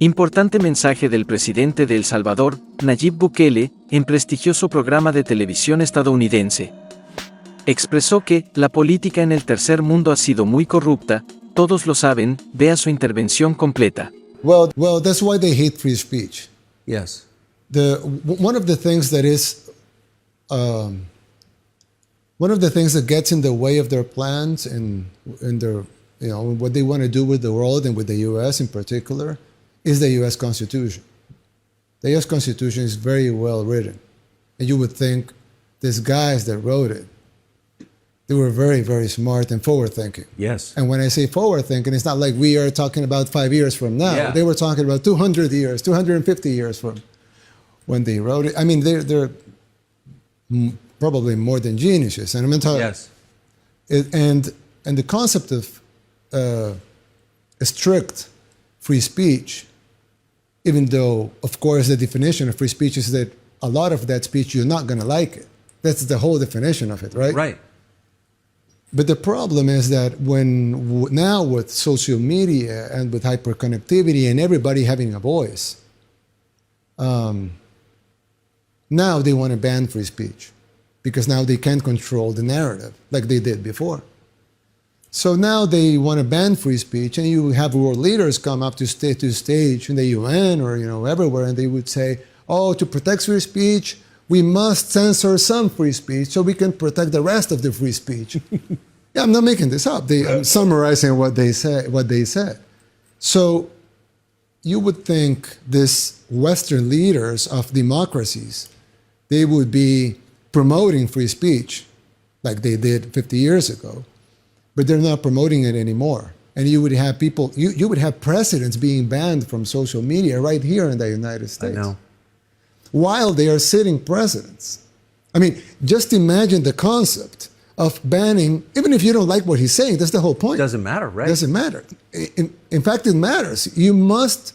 Importante mensaje del presidente de El Salvador, Nayib Bukele, en prestigioso programa de televisión estadounidense. Expresó que la política en el tercer mundo ha sido muy corrupta, todos lo saben, vea su intervención completa. Well, that's why they hate free speech. Yes. One of the things that gets in the way of their plans and their, what they want to do with the world and with the U.S. in particular, is the U.S. Constitution. The U.S. Constitution is very well written, and you would think these guys that wrote it, they were very, very smart and forward-thinking. Yes. And when I say forward-thinking, it's not like we are talking about 5 years from now. Yeah. They were talking about 200 years, 250 years from when they wrote it. I mean, they're probably more than geniuses. And I'm talking. Yes. And the concept of strict free speech, even though, of course, the definition of free speech is that a lot of that speech, you're not going to like it. That's the whole definition of it, right? Right. But the problem is that now with social media and with hyperconnectivity and everybody having a voice, now they want to ban free speech because now they can't control the narrative like they did before. So now they want to ban free speech, and you have world leaders come up to stage in the UN or everywhere, and they would say, "Oh, to protect free speech, we must censor some free speech so we can protect the rest of the free speech." Yeah, I'm not making this up. I'm summarizing what they said. So you would think these Western leaders of democracies, they would be promoting free speech like they did 50 years ago, but they're not promoting it anymore. And you would have people, you would have presidents being banned from social media right here in the United States. I know. While they are sitting presidents. I mean, just imagine the concept of banning, even if you don't like what he's saying, that's the whole point. Doesn't matter, right? Doesn't matter. In fact, it matters. You must,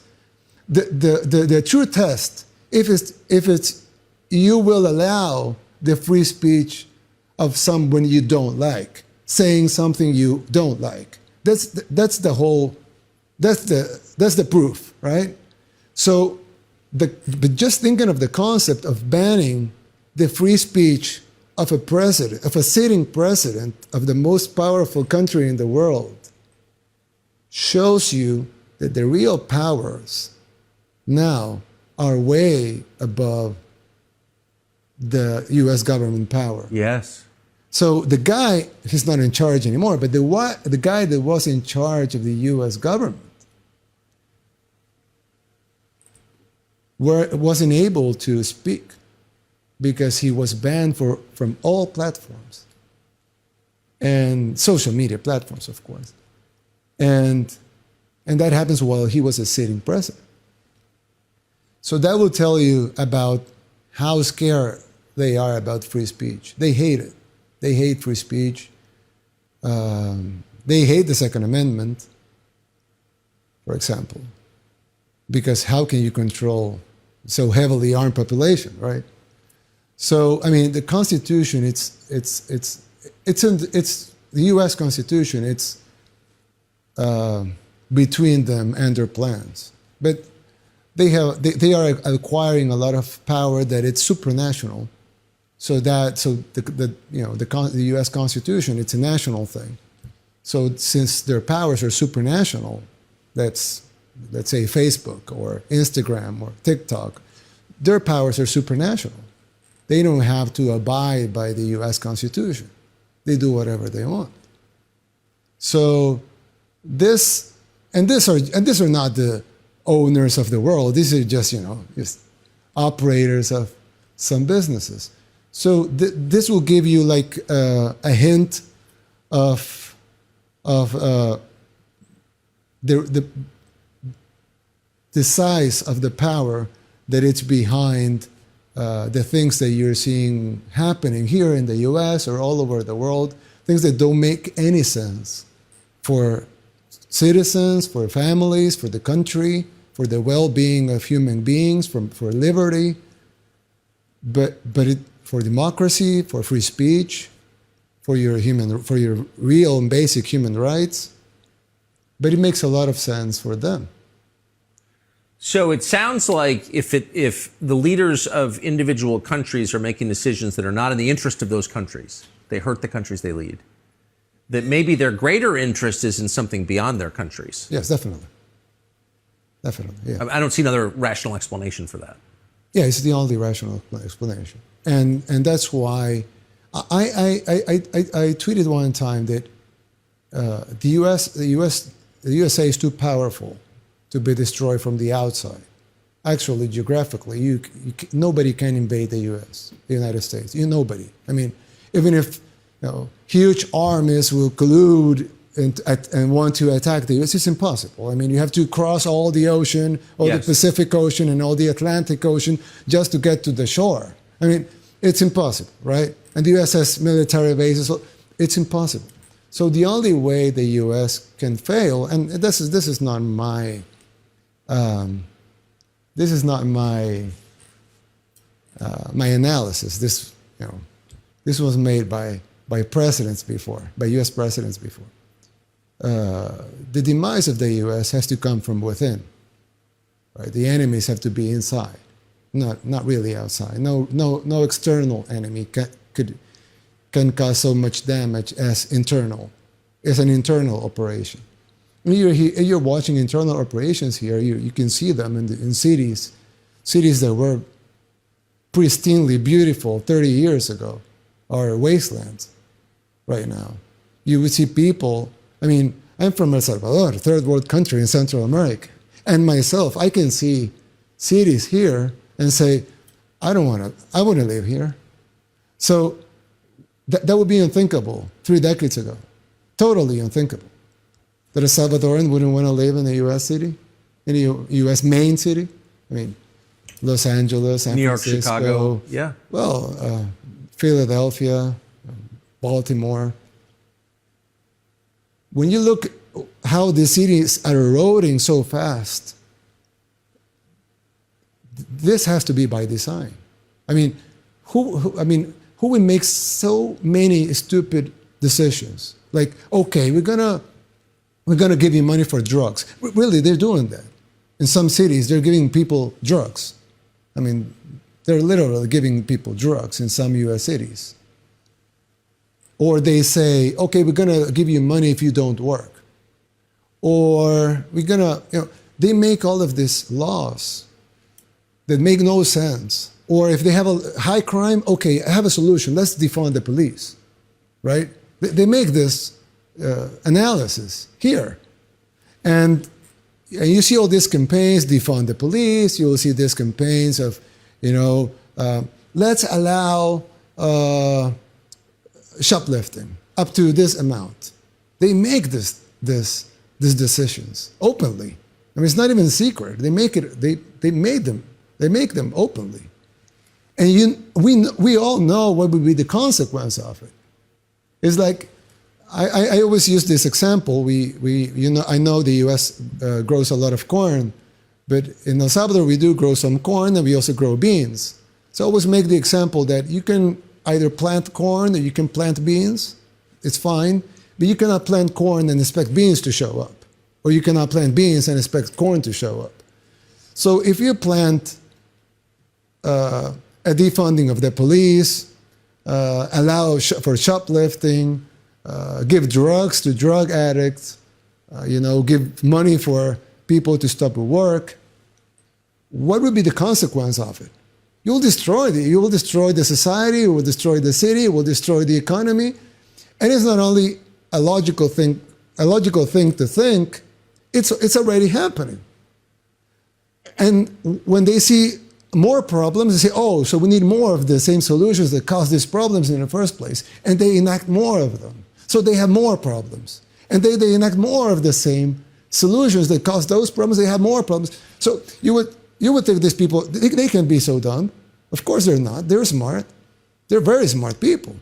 the true test, if it's you will allow the free speech of someone you don't like, saying something you don't like. That's the proof, right? So, but just thinking of the concept of banning the free speech of a president, of a sitting president of the most powerful country in the world, shows you that the real powers now are way above the U.S. government power. Yes. So the guy, he's not in charge anymore, but the guy that was in charge of the U.S. government wasn't able to speak because he was banned from all platforms and social media platforms, of course. And that happens while he was a sitting president. So that will tell you about how scared they are about free speech. They hate it. They hate free speech. They hate the Second Amendment, for example, because how can you control so heavily armed population, right? So I mean, the Constitution, it's the U.S. Constitution. It's between them and their plans, but they are acquiring a lot of power that it's supranational. So the U.S. Constitution, it's a national thing. So since their powers are supranational, let's say Facebook or Instagram or TikTok, their powers are supranational. They don't have to abide by the U.S. Constitution. They do whatever they want. So these are not the owners of the world. These are just operators of some businesses. So this will give you like a hint of the size of the power that it's behind the things that you're seeing happening here in the U.S. or all over the world, things that don't make any sense for citizens, for families, for the country, for the well-being of human beings, for liberty, for democracy, for free speech, for your real and basic human rights. But it makes a lot of sense for them. So it sounds like if the leaders of individual countries are making decisions that are not in the interest of those countries, they hurt the countries they lead, that maybe their greater interest is in something beyond their countries. Yes, definitely. Definitely, yeah. I don't see another rational explanation for that. Yeah, it's the only rational explanation. And that's why I tweeted one time that the USA is too powerful to be destroyed from the outside. Actually, geographically, nobody can invade the US, the United States. Nobody. I mean, even if huge armies will collude and want to attack the US, it's impossible. I mean, you have to cross all the ocean, all the Pacific Ocean and all the Atlantic Ocean just to get to the shore. I mean, it's impossible, right? And the US has military bases, so it's impossible. So the only way the US can fail, and this is not my my analysis. This was made by presidents before, by US presidents before. The demise of the US has to come from within. Right? The enemies have to be inside, not really outside. No external enemy can cause so much damage as internal. It's an internal operation. When you're watching internal operations here, you can see them in cities that were pristinely beautiful 30 years ago are wastelands right now. You would see people. I mean, I'm from El Salvador, a third world country in Central America. And myself, I can see cities here and say, I wouldn't live here. So that would be unthinkable 3 decades ago. Totally unthinkable. That a Salvadoran wouldn't want to live in a U.S. city, in a U.S. main city. I mean, Los Angeles, San New York, Francisco, Chicago, yeah. Well, Philadelphia, Baltimore. When you look how the cities are eroding so fast, this has to be by design. I mean, who would make so many stupid decisions? Like, okay, we're gonna give you money for drugs. Really, they're doing that. In some cities, they're giving people drugs. I mean, they're literally giving people drugs in some U.S. cities. Or they say, okay, we're going to give you money if you don't work. Or we're going to, they make all of these laws that make no sense. Or if they have a high crime, okay, I have a solution. Let's defund the police, right? They make this analysis here. And you see all these campaigns, defund the police. You'll see these campaigns of, let's allow shoplifting up to this amount. They make these decisions openly. I mean, it's not even secret. They make it. They make them openly, and we all know what would be the consequence of it. It's like I always use this example. I know the U.S. Grows a lot of corn, but in El Salvador we do grow some corn and we also grow beans. So I always make the example that you can either plant corn or you can plant beans. It's fine, but you cannot plant corn and expect beans to show up, or you cannot plant beans and expect corn to show up. So if you plant a defunding of the police, allow for shoplifting, give drugs to drug addicts, give money for people to stop work, what would be the consequence of it? You will destroy the society, you will destroy the city, you will destroy the economy. And it's not only a logical thing to think, it's already happening. And when they see more problems, they say, oh, so we need more of the same solutions that caused these problems in the first place. And they enact more of them. So they have more problems. And they enact more of the same solutions that cause those problems, they have more problems. So you would think these people, they can be so dumb. Of course they're not. They're smart. They're very smart people.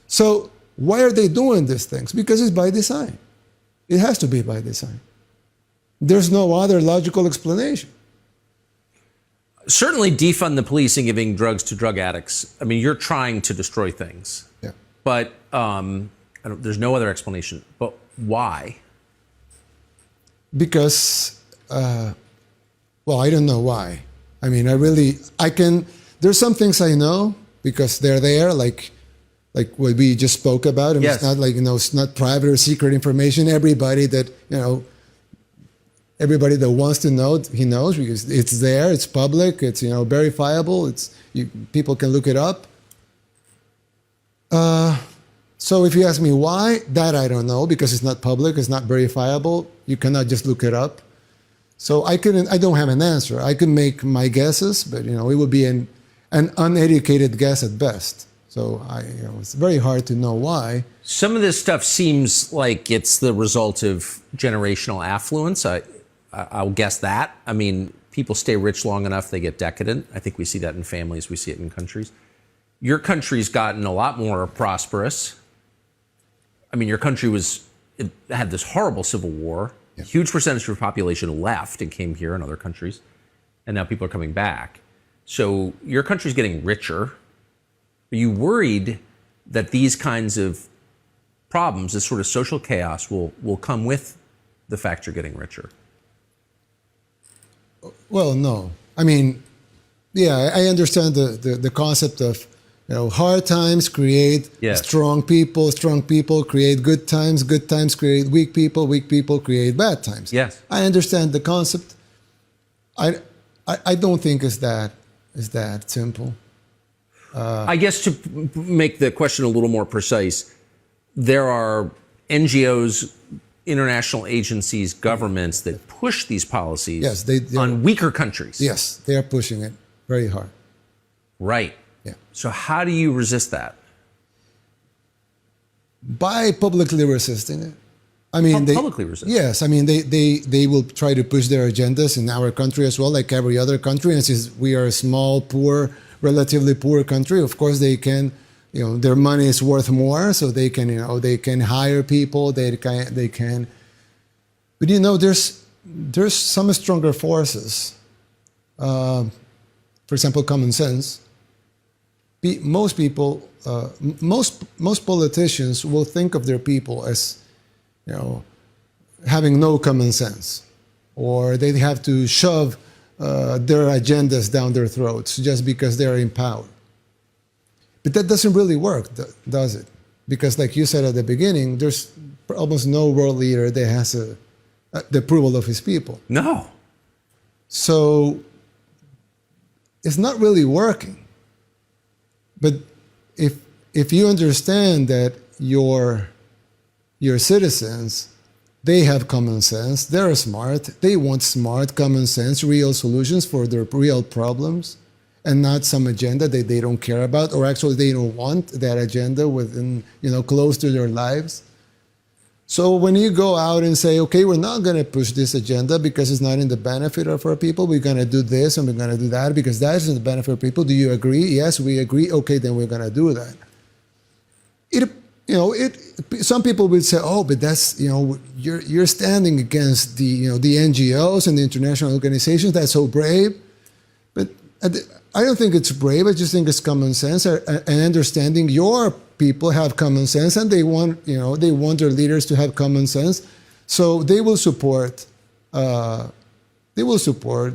So why are they doing these things? Because it's by design. It has to be by design. There's no other logical explanation. Certainly defund the police and giving drugs to drug addicts. I mean, you're trying to destroy things. Yeah. But there's no other explanation. But why? Because Well, I don't know why. I mean, there's some things I know because they're there, like what we just spoke about. And Yes. It's not like, it's not private or secret information. Everybody that wants to know, he knows because it's there, it's public, it's, verifiable, people can look it up. So if you ask me why, that I don't know because it's not public, it's not verifiable. You cannot just look it up. So I don't have an answer. I could make my guesses, but it would be an uneducated guess at best. So it's very hard to know why. Some of this stuff seems like it's the result of generational affluence. I'll guess that. I mean, people stay rich long enough, they get decadent. I think we see that in families, we see it in countries. Your country's gotten a lot more prosperous. I mean, your country it had this horrible civil war. A huge percentage of your population left and came here in other countries. And now people are coming back. So your country's getting richer. Are you worried that these kinds of problems, this sort of social chaos, will come with the fact you're getting richer? Well, no. I mean, yeah, I understand the concept of hard times create Yes. strong people create good times create weak people create bad times. Yes. I understand the concept. I don't think it's that simple. I guess to make the question a little more precise, there are NGOs, international agencies, governments that push these policies Yes, they on weaker countries. Yes, they are pushing it very hard. Right. Yeah. So how do you resist that? By publicly resisting it. I mean, Publicly resist. Yes, I mean they will try to push their agendas in our country as well, like every other country. And since we are a small, poor, relatively poor country, of course they can, their money is worth more, so they can, they can hire people. They can. But there's some stronger forces. For example, common sense. Most people, most politicians will think of their people as, having no common sense, or they have to shove their agendas down their throats just because they're in power. But that doesn't really work, does it? Because like you said at the beginning, there's almost no world leader that has the approval of his people. No. So it's not really working. But if you understand that your citizens, they have common sense, they're smart, they want smart, common sense, real solutions for their real problems, and not some agenda that they don't care about, or actually they don't want that agenda within, close to their lives. So when you go out and say, okay, we're not going to push this agenda because it's not in the benefit of our people, we're going to do this and we're going to do that because that is in the benefit of people. Do you agree? Yes, we agree. Okay, then we're going to do that. Some people will say, oh, but that's, you're standing against the NGOs and the international organizations. That's so brave. But I don't think it's brave. I just think it's common sense and understanding your people have common sense, and they want their leaders to have common sense, so they will support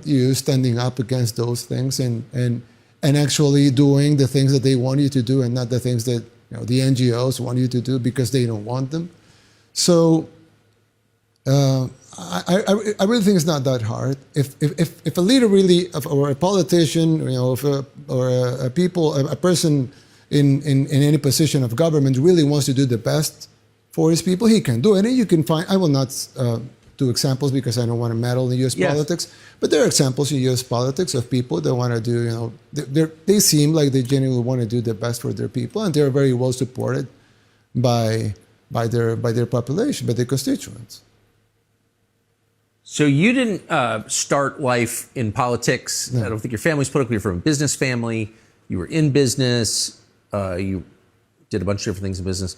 you standing up against those things and actually doing the things that they want you to do, and not the things that the NGOs want you to do because they don't want them. So I really think it's not that hard. If a leader really, or a politician, a person in any position of government really wants to do the best for his people, he can do it. And you can find, I will not do examples because I don't want to meddle in U.S. politics, but there are examples in U.S. politics of people that want to do, they seem like they genuinely want to do the best for their people, and they're very well supported by their population, by their constituents. So you didn't start life in politics. No. I don't think your family's political. You're from a business family. You were in business. You did a bunch of different things in business.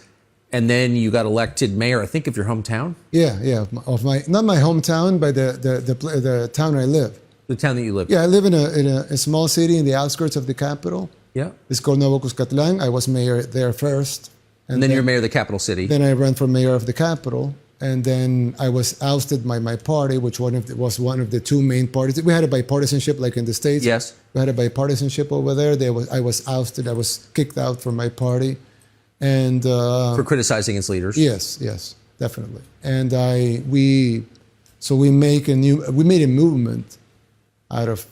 And then you got elected mayor, I think, of your hometown? Yeah, of not my hometown, but the town I live. The town that you live? Yeah, I live in a small city in the outskirts of the capital. Yeah. It's called Nuevo Cuscatlán. I was mayor there first. And then you're mayor of the capital city. Then I ran for mayor of the capital. and then I was ousted by my party, which was one of the two main parties. We had a bipartisanship like in the States. Yes. We had a bipartisanship over there. I was ousted. I was kicked out from my party. And For criticizing its leaders. yes, definitely. And we made a movement out of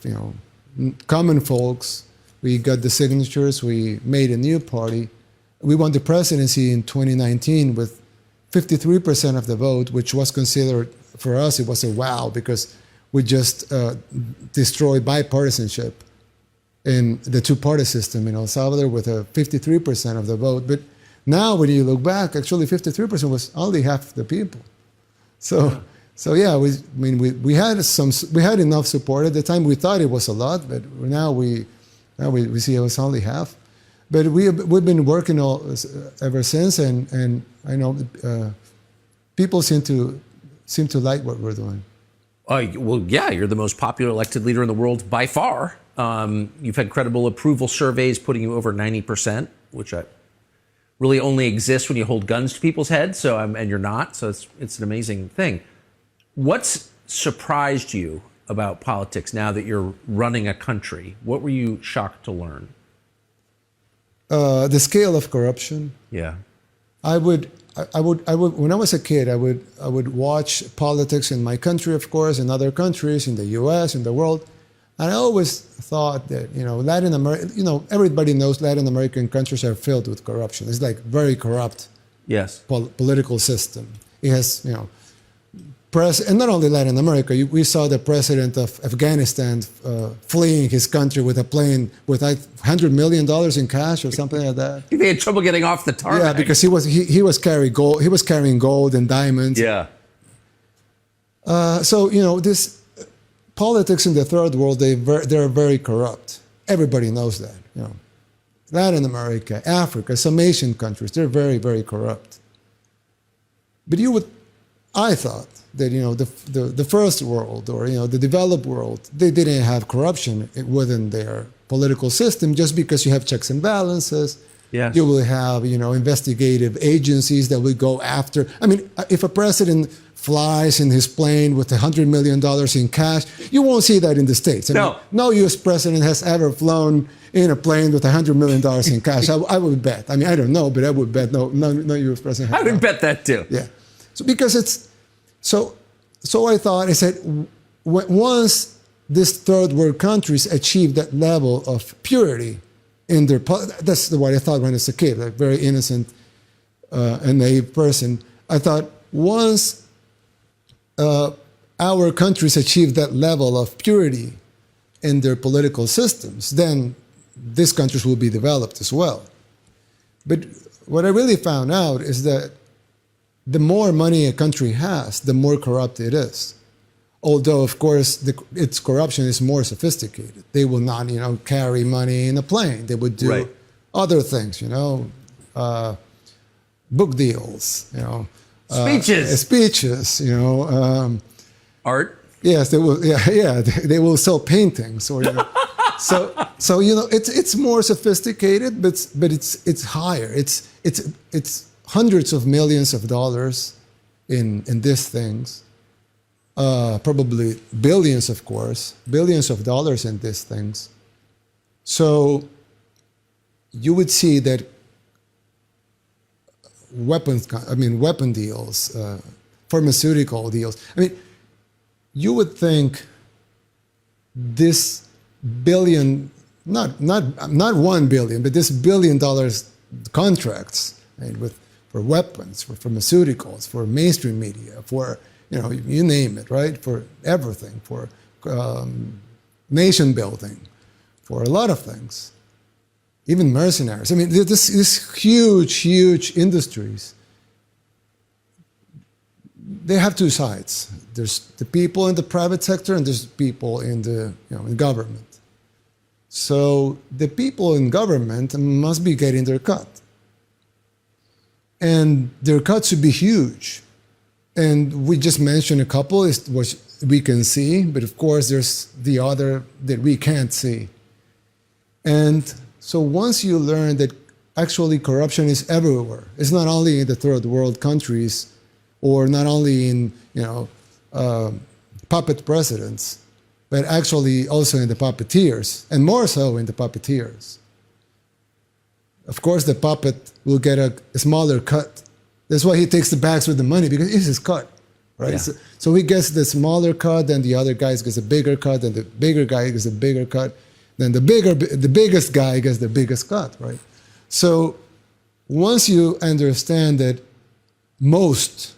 common folks. We got the signatures. We made a new party. We won the presidency in 2019 with 53% of the vote, which was considered, for us, it was a wow, because we just destroyed bipartisanship in the two-party system in El Salvador with a 53% of the vote. But now when you look back, actually 53% was only half the people. So yeah, we had enough support. At the time we thought it was a lot, but now we see it was only half. But we've been working ever since, and I know people seem to like what we're doing. Well, yeah, you're the most popular elected leader in the world by far. You've had credible approval surveys putting you over 90%, which really only exists when you hold guns to people's heads. So and you're not. So it's an amazing thing. What's surprised you about politics now that you're running a country? What were you shocked to learn? The scale of corruption. Yeah. I would when I was a kid, I would watch politics in my country, of course, in other countries, in the U.S., in the world, and I always thought that Latin America, everybody knows Latin American countries are filled with corruption. It's like very corrupt. Yes. Political system. It has and not only Latin America. We saw the president of Afghanistan fleeing his country with a plane with like $100 million in cash or something like that. They had trouble getting off the tarmac. Yeah, because he was carrying gold. He was carrying gold and diamonds. Yeah. So this politics in the third world, they're very corrupt. Everybody knows that. Latin America, Africa, some Asian countries, they're very, very corrupt. But I thought that the first world or the developed world, they didn't have corruption within their political system just because you have checks and balances. Yes. You will have investigative agencies that will go after. I mean, if a president flies in his plane with $100 million in cash, you won't see that in the States. No U.S. president has ever flown in a plane with $100 million in cash. I would bet. I mean, I don't know, but I would bet no U.S. president has. I would bet that too. Yeah. So because so I thought, I said, once these third world countries achieve that level of purity in their, that's what I thought when I was a kid, like very innocent and naive person. I thought once our countries achieve that level of purity in their political systems, then these countries will be developed as well. But what I really found out is that the more money a country has, the more corrupt it is. Although, of course, its corruption is more sophisticated. They will not, carry money in a plane. They would do other things, book deals, speeches, art. Yes, they will. Yeah, they will sell paintings, or so it's more sophisticated, but it's higher. It's hundreds of millions of dollars in these things. Probably billions, of course, billions of dollars in these things. So you would see that weapon deals, pharmaceutical deals. I mean, you would think this billion, not $1 billion, but this $1 billion contracts, right, for weapons, for pharmaceuticals, for mainstream media, for you name it, right? For everything, for nation building, for a lot of things, even mercenaries. I mean, this huge industries. They have two sides. There's the people in the private sector, and there's people in the in government. So the people in government must be getting their cut, and their cut should be huge. And we just mentioned a couple, is what we can see, but of course there's the other that we can't see. And so once you learn that actually corruption is everywhere, it's not only in the third world countries or not only in, puppet presidents, but actually also in the puppeteers, and more so in the puppeteers. Of course, the puppet will get a smaller cut. That's why he takes the bags with the money, because it's his cut, right? Yeah. So he gets the smaller cut, then the other guy gets a bigger cut, and the bigger guy gets a bigger cut, then the biggest guy gets the biggest cut, right? So once you understand that most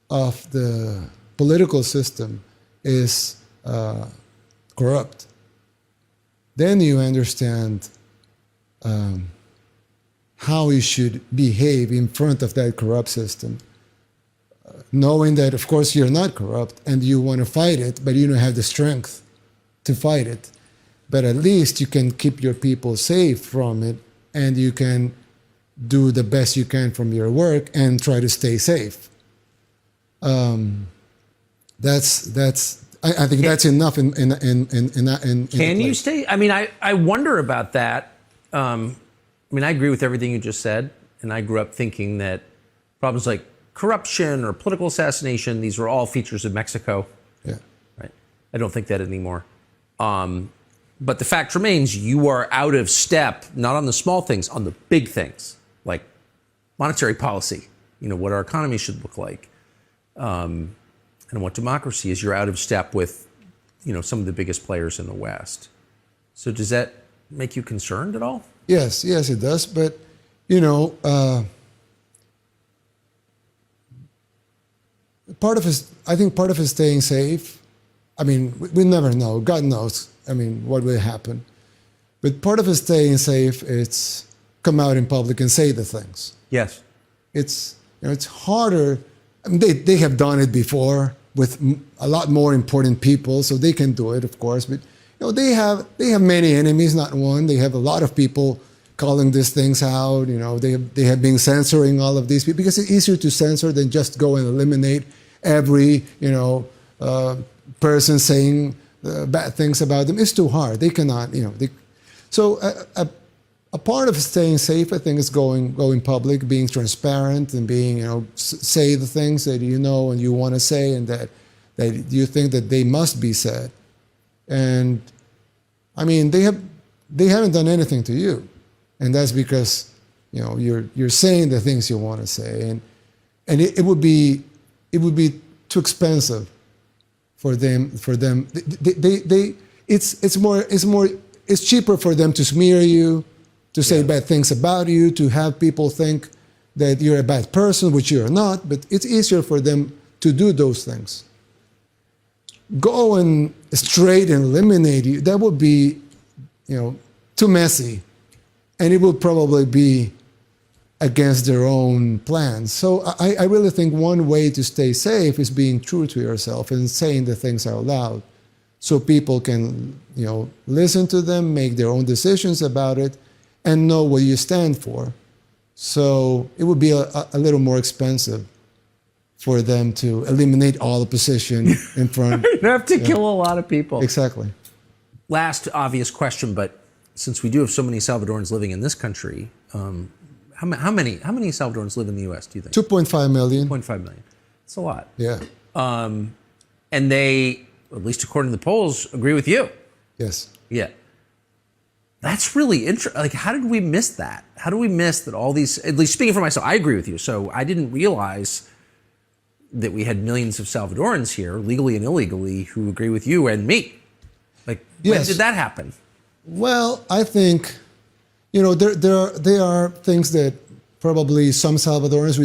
of the political system is corrupt, then you understand how you should behave in front of that corrupt system, knowing that, of course, you're not corrupt and you want to fight it, but you don't have the strength to fight it. But at least you can keep your people safe from it, and you can do the best you can from your work and try to stay safe. I think that's enough in Can you stay? I mean, I wonder about that. I agree with everything you just said, and I grew up thinking that problems like corruption or political assassination, these were all features of Mexico. Yeah. Right. I don't think that anymore. But the fact remains, you are out of step, not on the small things, on the big things, like monetary policy, what our economy should look like, and what democracy is. You're out of step with, some of the biggest players in the West. So does that make you concerned at all? Yes, it does. But, I think part of it is staying safe. I mean, we never know. God knows, what will happen. But part of it staying safe, it's come out in public and say the things. Yes. It's harder. They have done it before with a lot more important people, so they can do it, of course. But they have many enemies, not one. They have a lot of people calling these things out. They have been censoring all of these people, because it's easier to censor than just go and eliminate every person saying bad things about them. It's too hard. They cannot. So a part of staying safe, I think, is going public, being transparent, and being say the things that and you want to say, and that you think that they must be said. And they haven't done anything to you, and that's because you're saying the things you want to say, and it would be too expensive for them. It's cheaper for them to smear you, to say bad things about you, to have people think that you're a bad person, which you're not. But it's easier for them to do those things. Go and straight and eliminate you, that would be, too messy. And it will probably be against their own plans. So I really think one way to stay safe is being true to yourself and saying the things out loud, so people can, listen to them, make their own decisions about it, and know what you stand for. So it would be a little more expensive for them to eliminate all opposition in front. You have to kill a lot of people. Exactly. Last obvious question, but since we do have so many Salvadorans living in this country, how many Salvadorans live in the U.S., do you think? 2.5 million. 2.5 million. That's a lot. Yeah. And they, at least according to the polls, agree with you. Yes. Yeah. That's really interesting. Like, how did we miss that? How do we miss that all these, at least speaking for myself, I agree with you. So I didn't realize that we had millions of Salvadorans here, legally and illegally, who agree with you and me. Like, when did that happen? Well, I think, there are things that probably some Salvadorans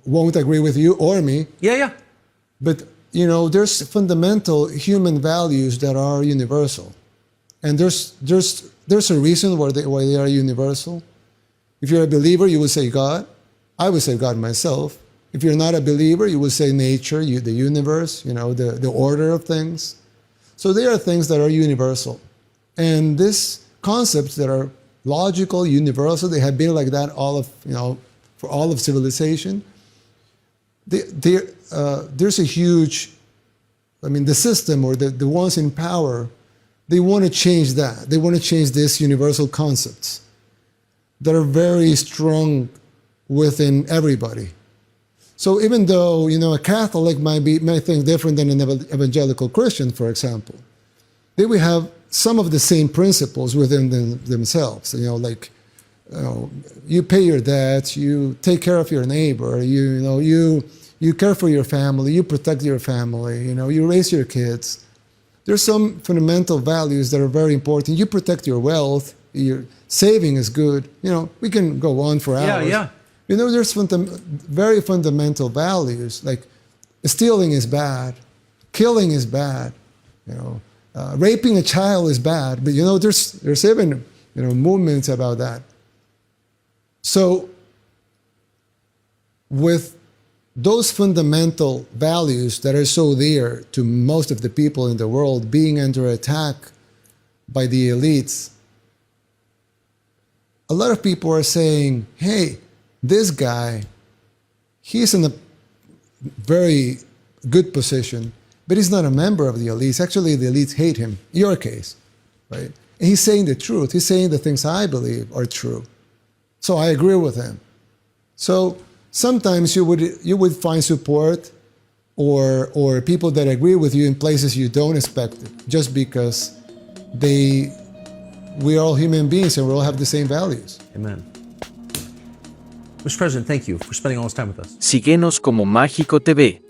won't agree with you or me. Yeah. But, there's fundamental human values that are universal. And there's a reason why they are universal. If you're a believer, you would say God. I would say God myself. If you're not a believer, you would say nature, the universe, the order of things. So there are things that are universal. And these concepts that are logical, universal, they have been like that for all of civilization. There's a huge, the system or the ones in power, they want to change that. They want to change these universal concepts that are very strong within everybody. So even though, a Catholic might think different than an evangelical Christian, for example, they will have some of the same principles within themselves. You pay your debts, you take care of your neighbor, you care for your family, you protect your family, you raise your kids. There's some fundamental values that are very important. You protect your wealth, your saving is good. We can go on for hours. Yeah. There's very fundamental values, like stealing is bad, killing is bad, raping a child is bad, but there's even movements about that. So with those fundamental values that are so dear to most of the people in the world being under attack by the elites, a lot of people are saying, hey, this guy, he's in a very good position, but he's not a member of the elites. Actually, the elites hate him, your case, right? And he's saying the truth. He's saying the things I believe are true. So I agree with him. So sometimes you would find support or people that agree with you in places you don't expect it, just because we are all human beings and we all have the same values. Amen. Mr. President, thank you for spending all this time with us. Síguenos como Mágico TV.